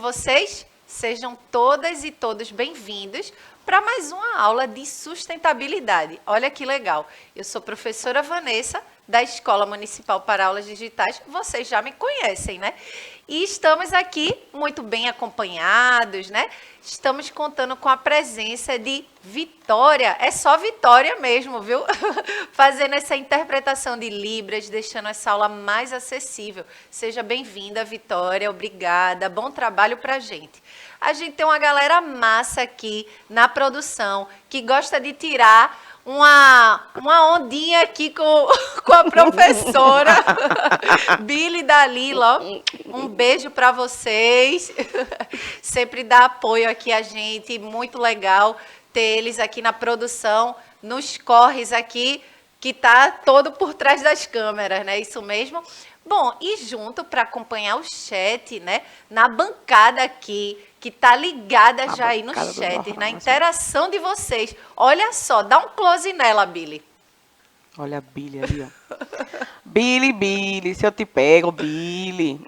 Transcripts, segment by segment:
vocês? Sejam todas e todos bem-vindos para mais uma aula de sustentabilidade. Olha que legal. Eu sou professora Vanessa, da Escola Municipal para Aulas Digitais. Vocês já me conhecem, né? E estamos aqui muito bem acompanhados, né? Estamos contando com a presença de Vitória. É só Vitória mesmo, viu? Fazendo essa interpretação de Libras, deixando essa aula mais acessível. Seja bem-vinda, Vitória. Obrigada. Bom trabalho para a gente. A gente tem uma galera massa aqui na produção que gosta de tirar uma ondinha aqui com a professora Billy Dalila. Um beijo para vocês. Sempre dá apoio aqui a gente. Muito legal ter eles aqui na produção, nos corres aqui, que tá todo por trás das câmeras, né? Isso mesmo? Bom, e junto para acompanhar o chat, né? Na bancada aqui, que tá ligada já aí no chat, na interação de vocês. Olha só, dá um close nela, Billy. Olha a Billy ali, ó. Billy, se eu te pego, Billy.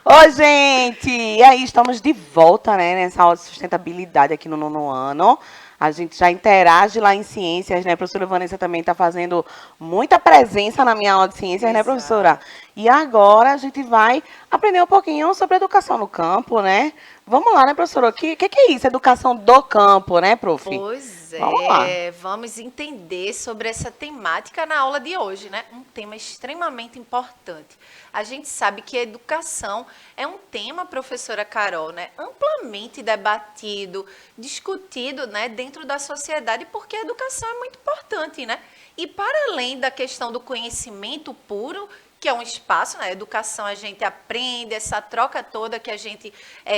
Oi, gente! E aí, estamos de volta, né, nessa aula de sustentabilidade aqui no nono ano. A gente já interage lá em ciências, né? A professora Vanessa também está fazendo muita presença na minha aula de ciências, né, professora? E agora a gente vai aprender um pouquinho sobre educação no campo, né? Vamos lá, né, professora? O que é isso? Educação do campo, né, prof? Pois é, vamos lá. Vamos entender sobre essa temática na aula de hoje, né? Um tema extremamente importante. A gente sabe que a educação é um tema, professora Carol, né? Amplamente debatido, discutido, né, dentro da sociedade, porque a educação é muito importante, né? E para além da questão do conhecimento puro, que é um espaço, na educação a gente aprende, essa troca toda que a gente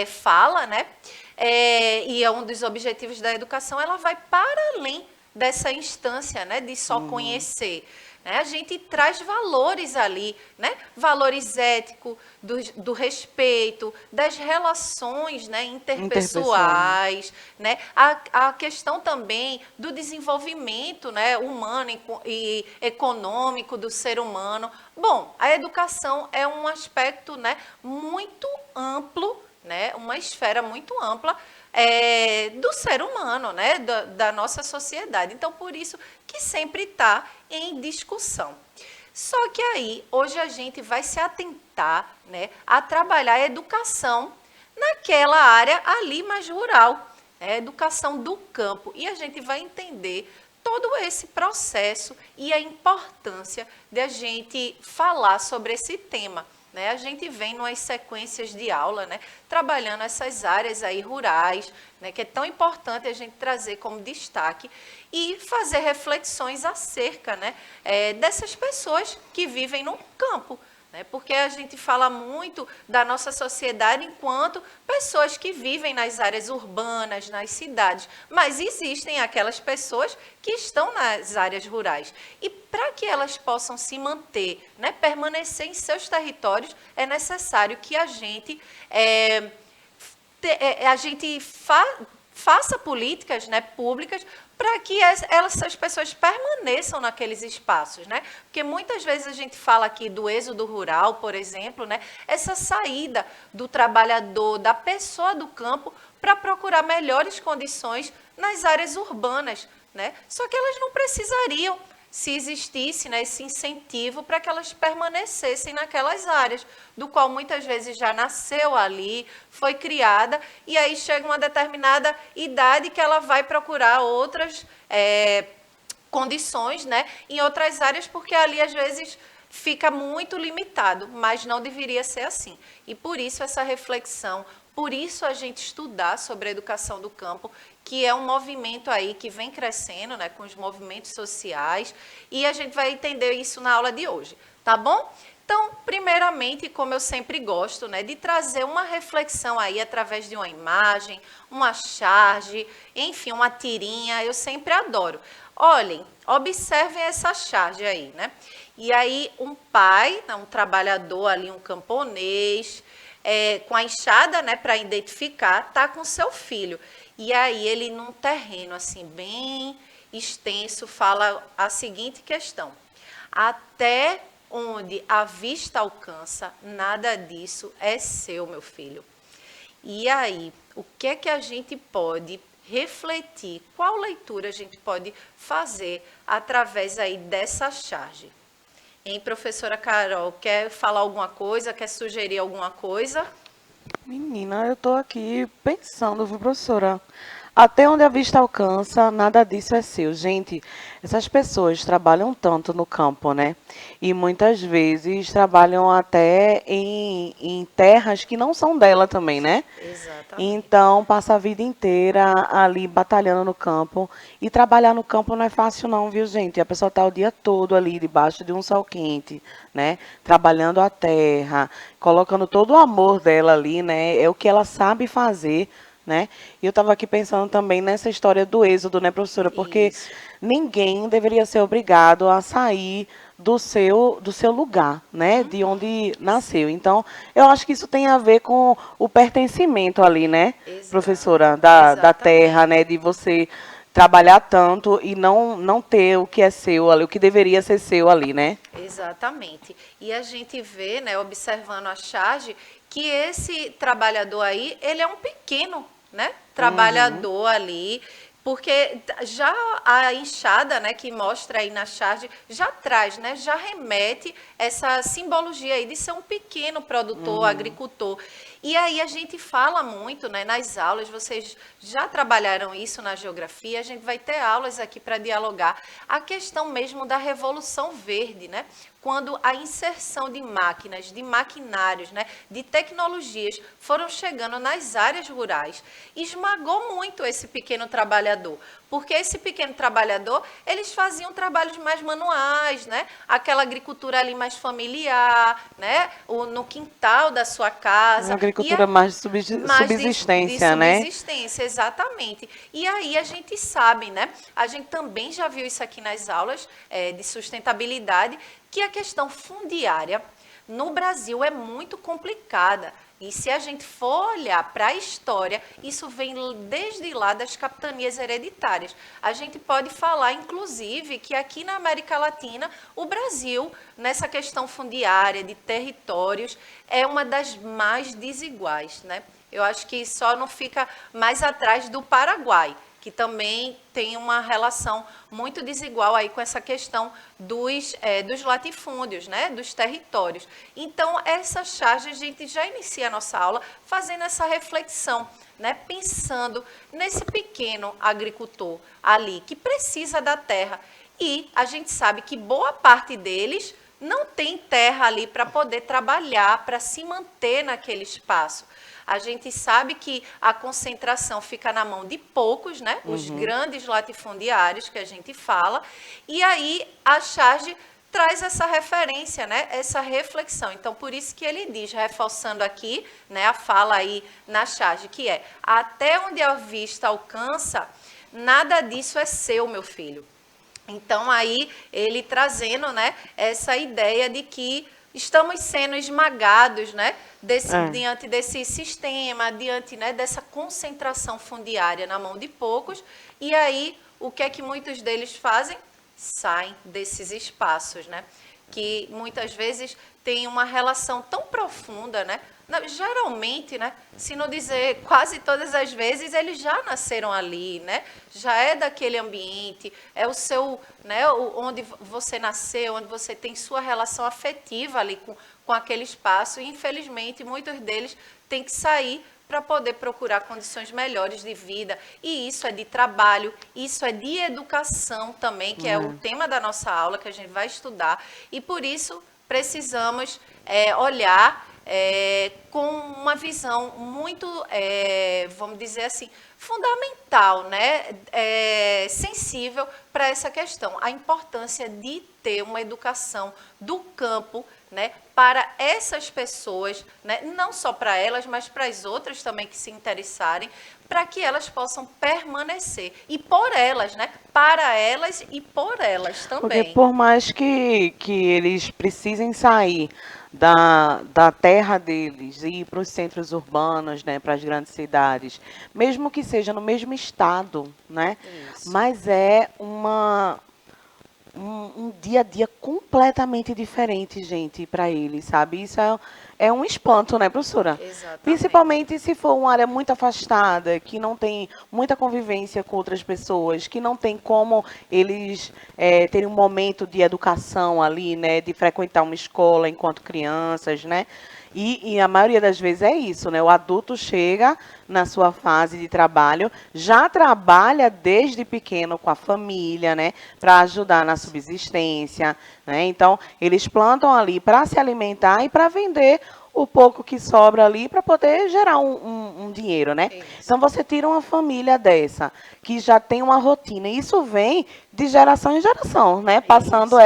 fala, né? E é um dos objetivos da educação, ela vai para além dessa instância, né, de só conhecer. Né? A gente traz valores ali, né? Valores éticos, do respeito, das relações, né, interpessoais, né? A questão também do desenvolvimento, né, humano e econômico do ser humano. Bom, a educação é um aspecto, né, muito amplo, né, uma esfera muito ampla do ser humano, né, da nossa sociedade. Então, por isso que sempre está em discussão. Só que aí, hoje a gente vai se atentar, né, a trabalhar a educação naquela área ali mais rural, educação do campo. E a gente vai entender todo esse processo e a importância de a gente falar sobre esse tema. A gente vem nas sequências de aula, né, trabalhando essas áreas aí rurais, né, que é tão importante a gente trazer como destaque e fazer reflexões acerca, né, dessas pessoas que vivem no campo. Porque a gente fala muito da nossa sociedade enquanto pessoas que vivem nas áreas urbanas, nas cidades, mas existem aquelas pessoas que estão nas áreas rurais. E para que elas possam se manter, né, permanecer em seus territórios, é necessário que a gente faça políticas, né, públicas para que essas pessoas permaneçam naqueles espaços, né? Porque muitas vezes a gente fala aqui do êxodo rural, por exemplo, né? Essa saída do trabalhador, da pessoa do campo, para procurar melhores condições nas áreas urbanas, né? Só que elas não precisariam, se existisse, né, esse incentivo para que elas permanecessem naquelas áreas, do qual muitas vezes já nasceu ali, foi criada, e aí chega uma determinada idade que ela vai procurar outras condições, né, em outras áreas, porque ali às vezes fica muito limitado, mas não deveria ser assim. E por isso essa reflexão, por isso a gente estudar sobre a educação do campo, que é um movimento aí que vem crescendo, né, com os movimentos sociais, e a gente vai entender isso na aula de hoje, tá bom? Então, primeiramente, como eu sempre gosto, né, de trazer uma reflexão aí através de uma imagem, uma charge, enfim, uma tirinha, eu sempre adoro. Olhem, observem essa charge aí, né? E aí um pai, um trabalhador ali, um camponês, com a enxada, né, para identificar, tá com seu filho. E aí ele, num terreno assim bem extenso, fala a seguinte questão: até onde a vista alcança, nada disso é seu, meu filho. E aí, o que é que a gente pode refletir? Qual leitura a gente pode fazer através aí dessa charge? Hein, professora Carol, quer falar alguma coisa? Quer sugerir alguma coisa? Menina, eu tô aqui pensando, viu, professora? Até onde a vista alcança, nada disso é seu. Gente, essas pessoas trabalham tanto no campo, né? E muitas vezes trabalham até em terras que não são dela também, né? Exatamente. Então, passa a vida inteira ali batalhando no campo. E trabalhar no campo não é fácil não, viu, gente? A pessoa tá o dia todo ali debaixo de um sol quente, né? Trabalhando a terra, colocando todo o amor dela ali, né? É o que ela sabe fazer, né? E eu estava aqui pensando também nessa história do êxodo, né, professora? Porque Isso. ninguém deveria ser obrigado a sair do seu lugar, né? De onde nasceu. Então, eu acho que isso tem a ver com o pertencimento ali, né, Exato. professora, da terra, Exatamente. né? De você trabalhar tanto e não ter o que é seu ali, o que deveria ser seu ali, né? Exatamente. E a gente vê, né, observando a charge, que esse trabalhador aí, ele é um pequeno, né, Uhum. trabalhador ali, porque já a enxada, né, que mostra aí na charge, já traz, né, já remete essa simbologia aí de ser um pequeno produtor, Uhum. agricultor. E aí a gente fala muito, né, nas aulas, vocês já trabalharam isso na geografia, a gente vai ter aulas aqui para dialogar a questão mesmo da revolução verde, né? Quando a inserção de máquinas, de maquinários, né, de tecnologias foram chegando nas áreas rurais, esmagou muito esse pequeno trabalhador, porque esse pequeno trabalhador, eles faziam trabalhos mais manuais, né? Aquela agricultura ali mais familiar, né? No quintal da sua Uma casa, agricultura mais de mais de subsistência, né? subsistência, exatamente. E aí a gente sabe, né? A gente também já viu isso aqui nas aulas de sustentabilidade, que a questão fundiária no Brasil é muito complicada. E se a gente for olhar para a história, isso vem desde lá das capitanias hereditárias. A gente pode falar, inclusive, que aqui na América Latina, o Brasil, nessa questão fundiária, de territórios, é uma das mais desiguais, né? Eu acho que só não fica mais atrás do Paraguai, que também tem uma relação muito desigual aí com essa questão dos latifúndios, né, dos territórios. Então, essa charge, a gente já inicia a nossa aula fazendo essa reflexão, né, pensando nesse pequeno agricultor ali, que precisa da terra. E a gente sabe que boa parte deles não tem terra ali para poder trabalhar, para se manter naquele espaço. A gente sabe que a concentração fica na mão de poucos, né? Os Uhum. grandes latifundiários que a gente fala. E aí a charge traz essa referência, né? Essa reflexão. Então, por isso que ele diz, reforçando aqui, né, a fala aí na charge, que é: até onde a vista alcança, nada disso é seu, meu filho. Então, aí, ele trazendo, né, essa ideia de que estamos sendo esmagados, né, É. diante desse sistema, diante, né, dessa concentração fundiária na mão de poucos. E aí, o que é que muitos deles fazem? Saem desses espaços, né? Que muitas vezes tem uma relação tão profunda, né? Geralmente, né? Se não dizer quase todas as vezes, eles já nasceram ali, né? Já é daquele ambiente, é o seu, né? Onde você nasceu, onde você tem sua relação afetiva ali com aquele espaço. E, infelizmente, muitos deles têm que sair para poder procurar condições melhores de vida. E isso é de trabalho, isso é de educação também, que é o É. tema da nossa aula, que a gente vai estudar. E por isso precisamos olhar com uma visão muito, vamos dizer assim, fundamental, né? Sensível para essa questão. A importância de ter uma educação do campo, né, para essas pessoas, né, não só para elas, mas para as outras também que se interessarem, para que elas possam permanecer. E por elas, né, para elas e por elas Porque também. por mais que eles precisem sair da terra deles e ir para os centros urbanos, né, para as grandes cidades, mesmo que seja no mesmo estado, né, Isso. mas é um dia a dia completamente diferente, gente, para eles, sabe? Isso é um espanto, né, professora? Exatamente. Principalmente se for uma área muito afastada, que não tem muita convivência com outras pessoas, que não tem como eles terem um momento de educação ali, né, de frequentar uma escola enquanto crianças, né? E a maioria das vezes é isso, né? O adulto chega na sua fase de trabalho, já trabalha desde pequeno com a família, né? Para ajudar na subsistência, né? Então, eles plantam ali para se alimentar e para vender o pouco que sobra ali para poder gerar um dinheiro, né? Isso. Então, você tira uma família dessa, que já tem uma rotina, e isso vem de geração em geração, né? Passando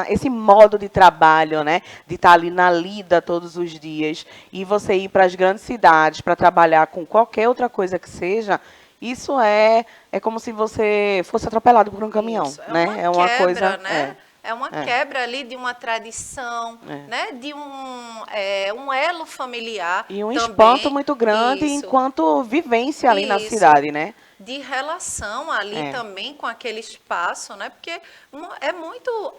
esse modo de trabalho, né? De estar ali na lida todos os dias e você ir para as grandes cidades para trabalhar com qualquer outra coisa que seja, isso é como se você fosse atropelado por um caminhão, Isso. É né? uma É uma quebra, coisa, né? É uma é, quebra ali de uma tradição, é. né? De um elo familiar E um espanto também. muito grande Isso. enquanto vivência ali na Isso. cidade, né? De relação ali É. também com aquele espaço, né? Porque é muito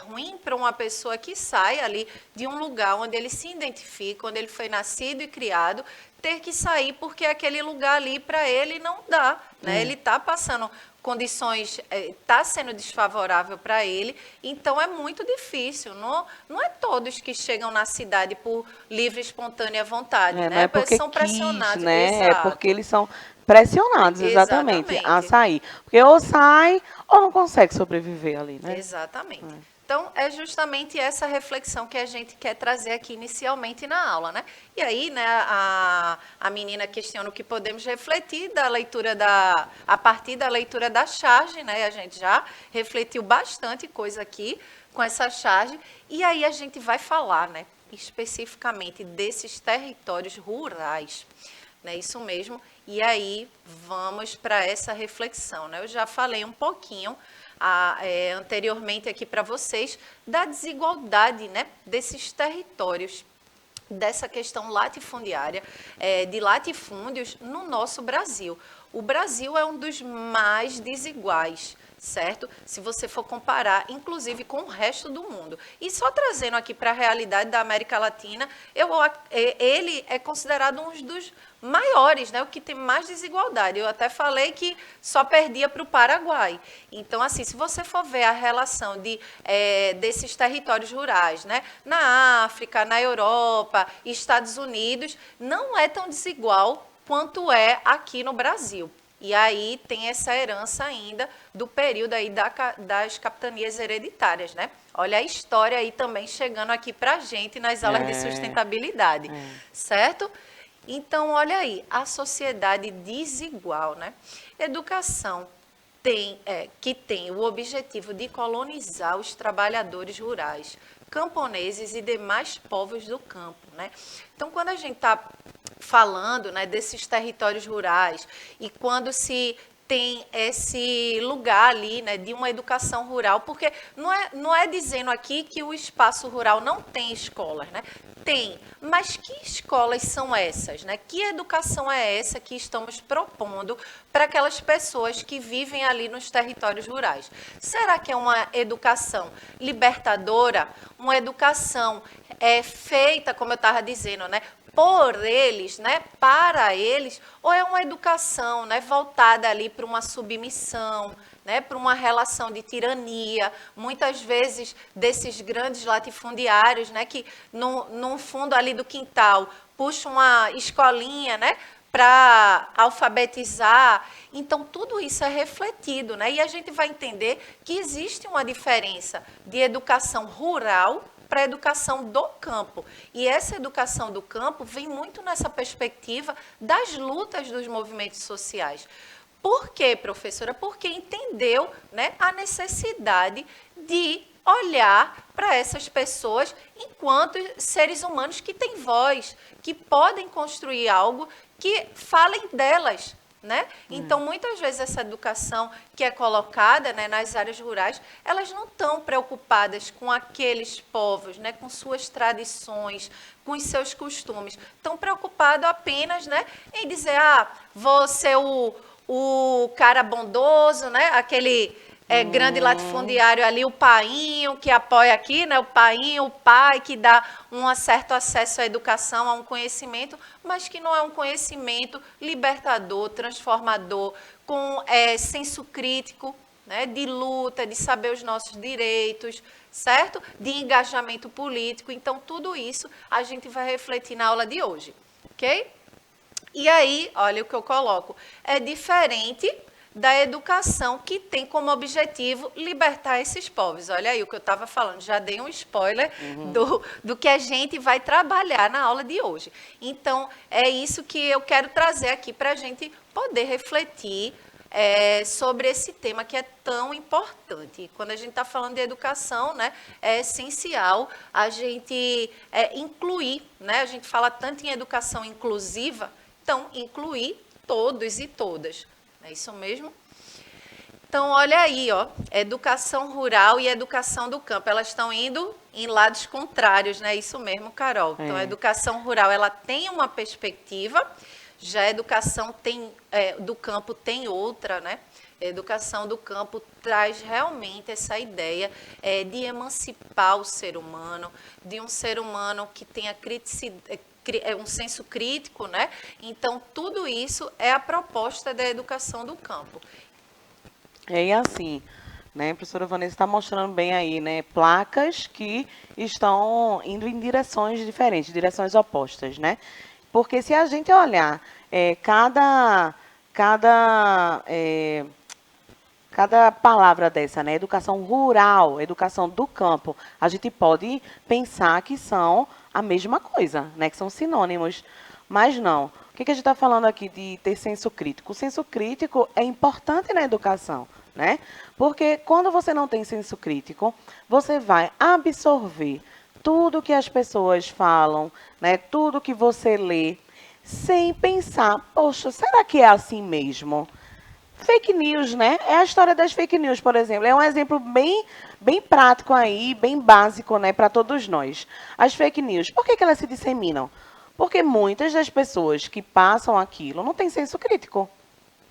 ruim para uma pessoa que sai ali de um lugar onde ele se identifica, onde ele foi nascido e criado, ter que sair porque aquele lugar ali para ele não dá, né? Ele está passando condições, está sendo desfavorável para ele, então é muito difícil. Não é todos que chegam na cidade por livre e espontânea vontade, Não né? é porque São quis, pressionados. né? É porque Exato. eles são pressionados, exatamente, a Exatamente. sair. Porque ou sai ou não consegue sobreviver ali, né? Exatamente. Então, é justamente essa reflexão que a gente quer trazer aqui inicialmente na aula, né? E aí, né, a menina questiona o que podemos refletir da leitura a partir da leitura da charge, né? A gente já refletiu bastante coisa aqui com essa charge. E aí a gente vai falar, né, especificamente desses territórios rurais. Né, isso mesmo. E aí vamos para essa reflexão. Né? Eu já falei um pouquinho anteriormente aqui para vocês da desigualdade, né, desses territórios, dessa questão latifundiária, de latifúndios no nosso Brasil. O Brasil é um dos mais desiguais, certo? Se você for comparar, inclusive, com o resto do mundo. E só trazendo aqui para a realidade da América Latina, ele é considerado um dos maiores, né? O que tem mais desigualdade. Eu até falei que só perdia para o Paraguai. Então, assim, se você for ver a relação desses territórios rurais, né? Na África, na Europa, Estados Unidos, não é tão desigual quanto é aqui no Brasil. E aí tem essa herança ainda do período aí das capitanias hereditárias, né? Olha a história aí também chegando aqui pra gente nas aulas de sustentabilidade, certo? Então, olha aí, a sociedade desigual, né? Educação que tem o objetivo de colonizar os trabalhadores rurais, camponeses e demais povos do campo, né? Então, quando a gente está falando, né, desses territórios rurais e quando se tem esse lugar ali, né, de uma educação rural, porque não é dizendo aqui que o espaço rural não tem escolas, né? Tem, mas que escolas são essas, né? Que educação é essa que estamos propondo para aquelas pessoas que vivem ali nos territórios rurais? Será que é uma educação libertadora, uma educação feita, como eu estava dizendo, né, por eles, né, para eles, ou é uma educação, né, voltada ali para uma submissão, né, para uma relação de tirania, muitas vezes desses grandes latifundiários, né, que no fundo ali do quintal puxam uma escolinha, né, para alfabetizar. Então, tudo isso é refletido, né, e a gente vai entender que existe uma diferença de educação rural para a educação do campo. E essa educação do campo vem muito nessa perspectiva das lutas dos movimentos sociais. Por quê, professora? Porque entendeu, né, a necessidade de olhar para essas pessoas enquanto seres humanos que têm voz, que podem construir algo que falem delas. Né? Então, muitas vezes, essa educação que é colocada, né, nas áreas rurais, elas não estão preocupadas com aqueles povos, né, com suas tradições, com os seus costumes. Estão preocupados apenas, né, em dizer, vou ser o cara bondoso, né, aquele grande latifundiário ali, o painho, que apoia aqui, né? O painho, o pai, que dá um certo acesso à educação, a um conhecimento, mas que não é um conhecimento libertador, transformador, com senso crítico, né? De luta, de saber os nossos direitos, certo? De engajamento político. Então, tudo isso a gente vai refletir na aula de hoje, ok? E aí, olha o que eu coloco, é diferente da educação que tem como objetivo libertar esses povos. Olha aí o que eu estava falando, já dei um spoiler do que a gente vai trabalhar na aula de hoje. Então, é isso que eu quero trazer aqui para a gente poder refletir sobre esse tema que é tão importante. Quando a gente está falando de educação, né, é essencial a gente incluir, né? A gente fala tanto em educação inclusiva, então incluir todos e todas. É isso mesmo? Então, olha aí, ó, educação rural e educação do campo, elas estão indo em lados contrários, né? Isso mesmo, Carol. Então, a educação rural, ela tem uma perspectiva, já a educação do campo tem outra, né? A educação do campo traz realmente essa ideia de emancipar o ser humano, de um ser humano que tenha um senso crítico, né? Então, tudo isso é a proposta da educação do campo. E assim, né, a professora Vanessa está mostrando bem aí, né, placas que estão indo em direções diferentes, direções opostas, né? Porque se a gente olhar cada palavra dessa, né, educação rural, educação do campo, a gente pode pensar que são a mesma coisa, né, que são sinônimos, mas não. O que a gente está falando aqui de ter senso crítico? O senso crítico é importante na educação, né? Porque quando você não tem senso crítico, você vai absorver tudo que as pessoas falam, né? Tudo que você lê, sem pensar, poxa, será que é assim mesmo? Fake news, né? É a história das fake news, por exemplo. É um exemplo bem prático aí, bem básico, né, para todos nós. As fake news, por que elas se disseminam? Porque muitas das pessoas que passam aquilo não têm senso crítico.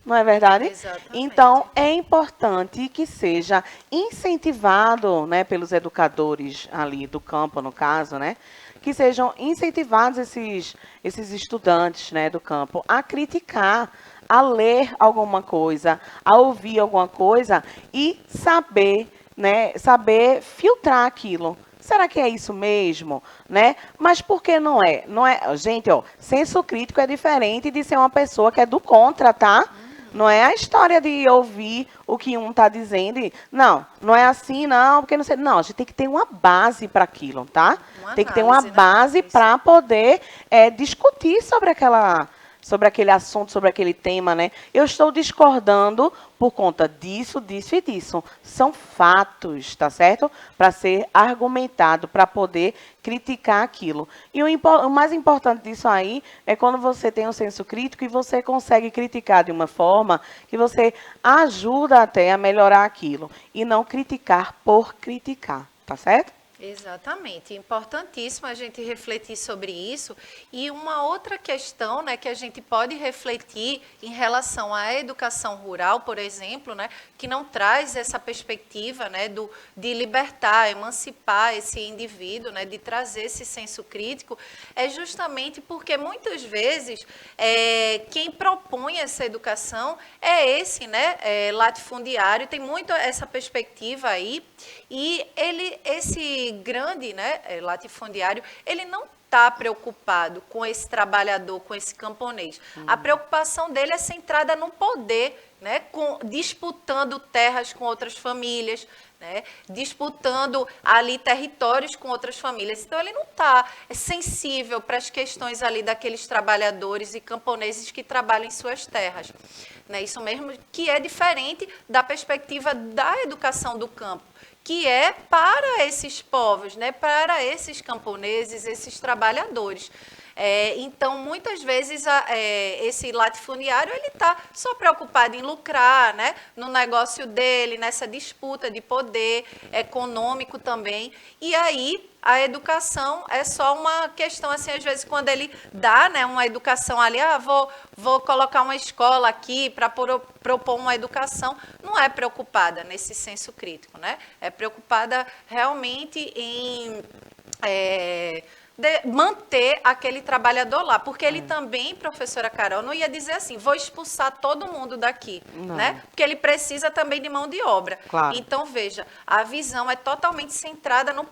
Não é verdade? Exatamente. Então, é importante que seja incentivado, né, pelos educadores ali do campo, no caso, né, que sejam incentivados esses estudantes, né, do campo a criticar, a ler alguma coisa, a ouvir alguma coisa e saber, né, saber filtrar aquilo. Será que é isso mesmo, né? Mas por que não é? Não é, gente, ó, senso crítico é diferente de ser uma pessoa que é do contra, tá? Não é a história de ouvir o que um está dizendo. Não é assim, não, porque não sei. Não, a gente tem que ter uma base para aquilo, tá? Tem que ter uma base para poder discutir sobre aquele assunto, sobre aquele tema, né? Eu estou discordando por conta disso, disso e disso. São fatos, tá certo? Para ser argumentado, para poder criticar aquilo. E o mais importante disso aí é quando você tem um senso crítico e você consegue criticar de uma forma que você ajuda até a melhorar aquilo. E não criticar por criticar, tá certo? Exatamente, importantíssimo a gente refletir sobre isso. E uma outra questão, né, que a gente pode refletir em relação à educação rural, por exemplo, né, que não traz essa perspectiva, né, de libertar, emancipar esse indivíduo, né, de trazer esse senso crítico, é justamente porque muitas vezes quem propõe essa educação é esse, né, latifundiário, tem muito essa perspectiva aí, e esse grande, né, latifundiário, ele não está preocupado com esse trabalhador, com esse camponês. A preocupação dele é centrada no poder, né, disputando terras com outras famílias, né, disputando ali territórios com outras famílias. Então, ele não está sensível para as questões ali daqueles trabalhadores e camponeses que trabalham em suas terras. Né, isso mesmo, que é diferente da perspectiva da educação do campo, que é para esses povos, né, para esses camponeses, esses trabalhadores. Então, muitas vezes, esse latifundiário ele está só preocupado em lucrar, né, no negócio dele, nessa disputa de poder econômico também. E aí, a educação é só uma questão, assim, às vezes, quando ele dá, né, uma educação ali, vou colocar uma escola aqui para propor uma educação, não é preocupada nesse senso crítico, né? É preocupada realmente em manter aquele trabalhador lá, porque ele também, professora Carol, não ia dizer assim, vou expulsar todo mundo daqui, Não. né? Porque ele precisa também de mão de obra. Claro. Então, veja, a visão é totalmente centrada no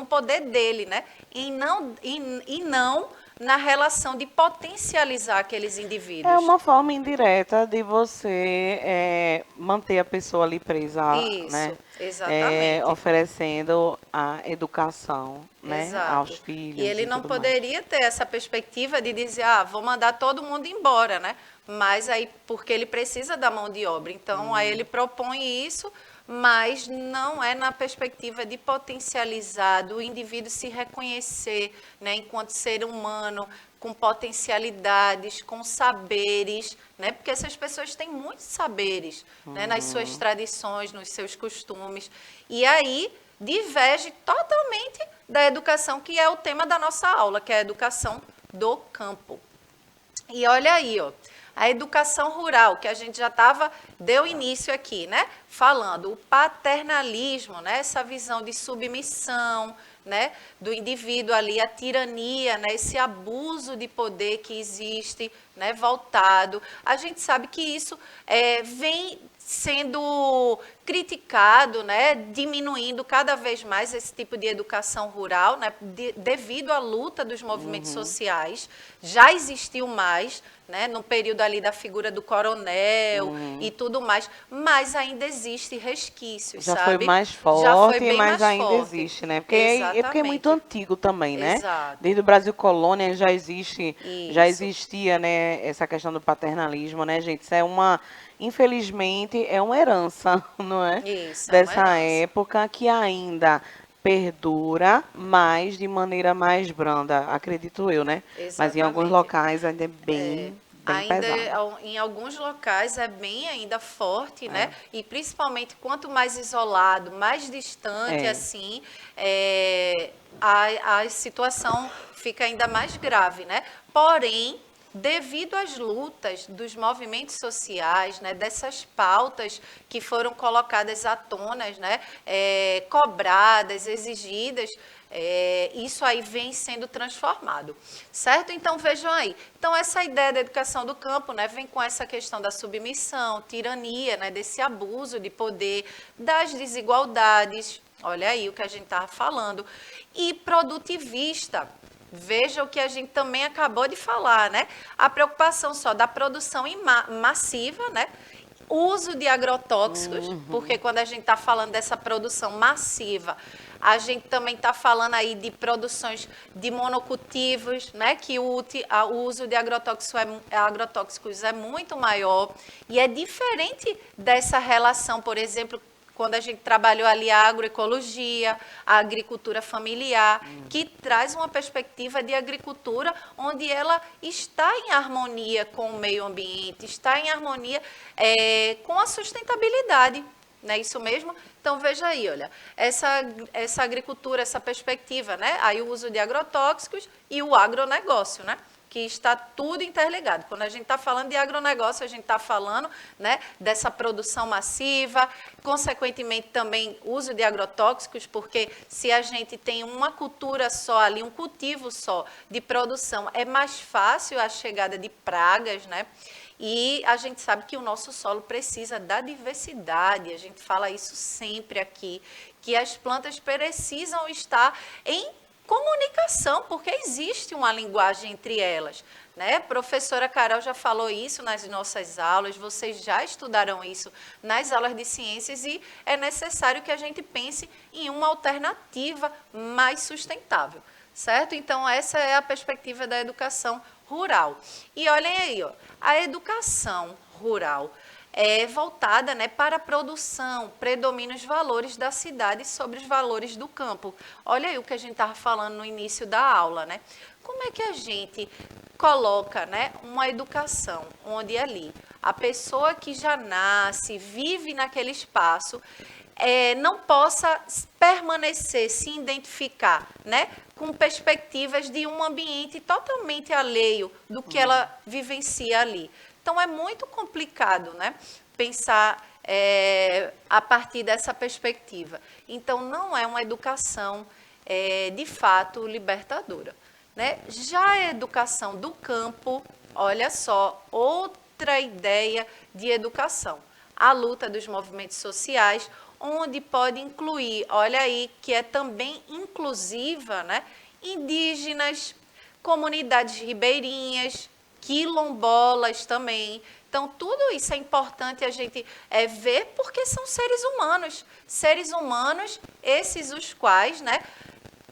poder dele, né? E não na relação de potencializar aqueles indivíduos. É uma forma indireta de você manter a pessoa ali presa, Isso, né? exatamente. Oferecendo a educação, né, Exato. aos filhos. E ele não tudo mais. poderia ter essa perspectiva de dizer, vou mandar todo mundo embora, né? Mas aí, porque ele precisa da mão de obra. Então, aí ele propõe isso, mas não é na perspectiva de potencializar, do indivíduo se reconhecer, né, enquanto ser humano, com potencialidades, com saberes, né? Porque essas pessoas têm muitos saberes, né, nas suas tradições, nos seus costumes. E aí diverge totalmente da educação, que é o tema da nossa aula, que é a educação do campo. E olha aí, ó, a educação rural, que a gente já deu início aqui, né? Falando o paternalismo, né? Essa visão de submissão, né? Do indivíduo ali, a tirania, né? Esse abuso de poder que existe, né? Voltado. A gente sabe que isso vem sendo criticado, né, diminuindo cada vez mais esse tipo de educação rural, né, devido à luta dos movimentos sociais. Já existiu mais, né, no período ali da figura do coronel e tudo mais, mas ainda existe resquícios, Já sabe? foi mais Já forte, foi bem mas mais ainda forte. existe, né? Porque é muito antigo também, né? Exato. Desde o Brasil colônia já Isso. existia, né, essa questão do paternalismo, né, gente? Isso é infelizmente, é uma herança, não é? Isso, Dessa é uma herança. época que ainda perdura, mas de maneira mais branda, acredito eu, né? Mas em alguns Exatamente. locais ainda é bem Ainda pesado. em alguns locais é bem ainda forte, né? E principalmente quanto mais isolado, mais distante, assim, a situação fica ainda mais grave, né? Porém, devido às lutas dos movimentos sociais, né, dessas pautas que foram colocadas à tona, né, cobradas, exigidas, isso aí vem sendo transformado, certo? Então, vejam aí. Então, essa ideia da educação do campo, né, vem com essa questão da submissão, tirania, né, desse abuso de poder, das desigualdades, olha aí o que a gente estava falando, e produtivista. Veja o que a gente também acabou de falar, né? A preocupação só da produção massiva, né? Uso de agrotóxicos, porque quando a gente está falando dessa produção massiva, a gente também está falando aí de produções de monocultivos, né? Que o uso de agrotóxicos é muito maior e é diferente dessa relação, por exemplo, quando a gente trabalhou ali a agroecologia, a agricultura familiar, que traz uma perspectiva de agricultura onde ela está em harmonia com o meio ambiente, está em harmonia com a sustentabilidade. Não é isso mesmo? Então, veja aí, olha, essa agricultura, essa perspectiva, né? Aí o uso de agrotóxicos e o agronegócio, né? Que está tudo interligado. Quando a gente está falando de agronegócio, a gente está falando, né, dessa produção massiva, consequentemente também uso de agrotóxicos, porque se a gente tem uma cultura só ali, um cultivo só de produção, é mais fácil a chegada de pragas, né? E a gente sabe que o nosso solo precisa da diversidade, a gente fala isso sempre aqui, que as plantas precisam estar em comunicação, porque existe uma linguagem entre elas, né? Professora Carol já falou isso nas nossas aulas, vocês já estudaram isso nas aulas de ciências e é necessário que a gente pense em uma alternativa mais sustentável, certo? Então, essa é a perspectiva da educação rural. E olhem aí, ó, a educação rural é voltada, né, para a produção, predomina os valores da cidade sobre os valores do campo. Olha aí o que a gente estava falando no início da aula, né? Como é que a gente coloca, né, uma educação onde ali a pessoa que já nasce, vive naquele espaço, não possa permanecer, se identificar, né, com perspectivas de um ambiente totalmente alheio do que ela vivencia ali. Então, é muito complicado, né, pensar a partir dessa perspectiva. Então, não é uma educação, de fato, libertadora, né? Já a educação do campo, olha só, outra ideia de educação. A luta dos movimentos sociais, onde pode incluir, olha aí, que é também inclusiva, né? Indígenas, comunidades ribeirinhas, quilombolas também. Então, tudo isso é importante a gente ver, porque são seres humanos. Seres humanos, esses os quais, né,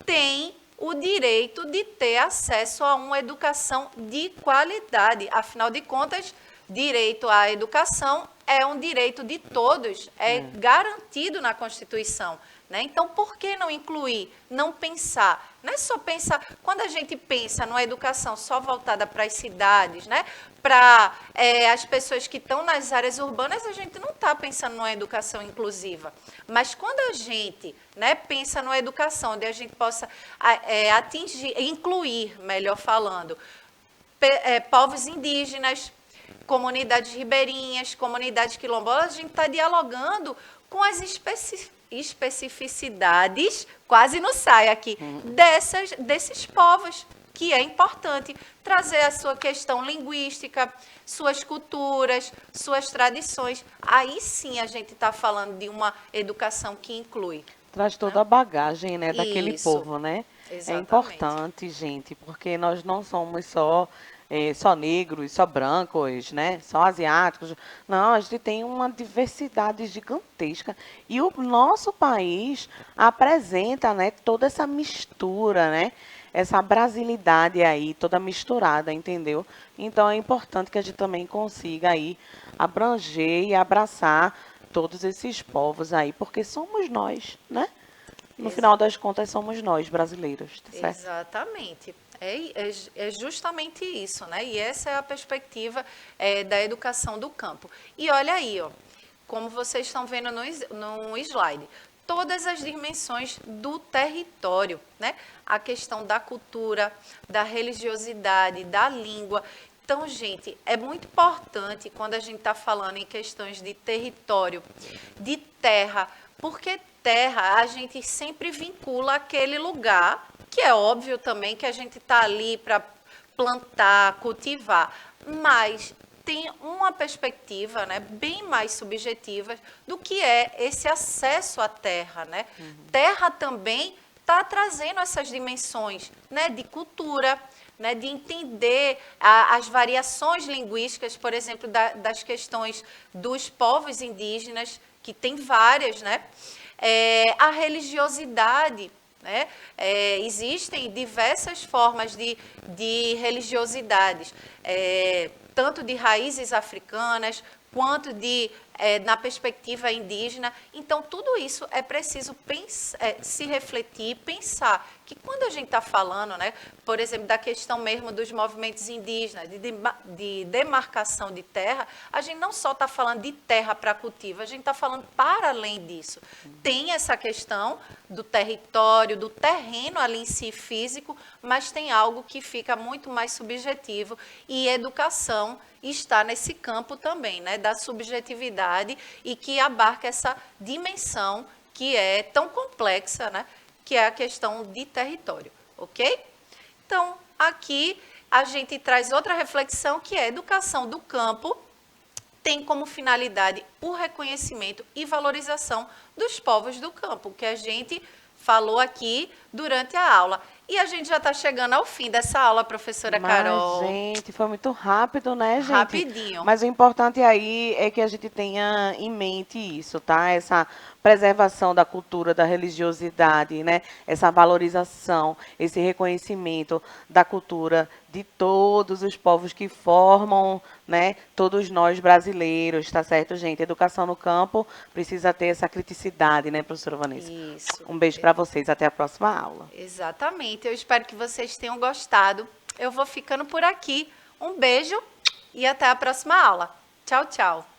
têm o direito de ter acesso a uma educação de qualidade. Afinal de contas, direito à educação é um direito de todos, é garantido na Constituição. Né? Então, por que não incluir, não pensar? Não é só pensar, quando a gente pensa numa educação só voltada para as cidades, né? Para as pessoas que estão nas áreas urbanas, a gente não está pensando numa educação inclusiva. Mas quando a gente, né, pensa numa educação onde a gente possa atingir, incluir, melhor falando, povos indígenas, comunidades ribeirinhas, comunidades quilombolas, a gente está dialogando com as especificidades, quase não sai aqui, desses povos, que é importante trazer a sua questão linguística, suas culturas, suas tradições. Aí sim a gente está falando de uma educação que inclui. Traz toda a bagagem, né, daquele Isso. povo, né? Exatamente. É importante, gente, porque nós não somos só negros, só brancos, né? Só asiáticos. Não, a gente tem uma diversidade gigantesca. E o nosso país apresenta, né, toda essa mistura, né? Essa brasilidade aí, toda misturada, entendeu? Então é importante que a gente também consiga aí abranger e abraçar todos esses povos aí, porque somos nós, né? No final das contas, somos nós, brasileiros, tá certo? Exatamente. É justamente isso, né? E essa é a perspectiva da educação do campo. E olha aí, ó, como vocês estão vendo no slide, todas as dimensões do território, né? A questão da cultura, da religiosidade, da língua. Então, gente, é muito importante quando a gente está falando em questões de território, de terra, porque terra a gente sempre vincula aquele lugar, que é óbvio também que a gente está ali para plantar, cultivar, mas tem uma perspectiva, né, bem mais subjetiva do que é esse acesso à terra, né? Terra também está trazendo essas dimensões, né, de cultura, né, de entender as variações linguísticas, por exemplo, das questões dos povos indígenas, que tem várias, né? A religiosidade, né? Existem diversas formas de religiosidades, tanto de raízes africanas, quanto na perspectiva indígena. Então, tudo isso é preciso se refletir, pensar que quando a gente está falando, né, por exemplo, da questão mesmo dos movimentos indígenas, de demarcação de terra, a gente não só está falando de terra para cultivo, a gente está falando para além disso. Tem essa questão do território, do terreno ali em si físico, mas tem algo que fica muito mais subjetivo, e educação está nesse campo também, né, da subjetividade, e que abarca essa dimensão que é tão complexa, né, que é a questão de território, ok? Então, aqui a gente traz outra reflexão, que é a educação do campo tem como finalidade o reconhecimento e valorização dos povos do campo, que a gente falou aqui durante a aula. E a gente já está chegando ao fim dessa aula, professora Carol. Mas, gente, foi muito rápido, né, gente? Rapidinho. Mas o importante aí é que a gente tenha em mente isso, tá? Essa preservação da cultura, da religiosidade, né? Essa valorização, esse reconhecimento da cultura de todos os povos que formam, né? Todos nós brasileiros, tá certo, gente? Educação no campo precisa ter essa criticidade, né, professora Vanessa? Isso. Um beijo para vocês, até a próxima aula. Exatamente. Eu espero que vocês tenham gostado. Eu vou ficando por aqui. Um beijo e até a próxima aula. Tchau, tchau.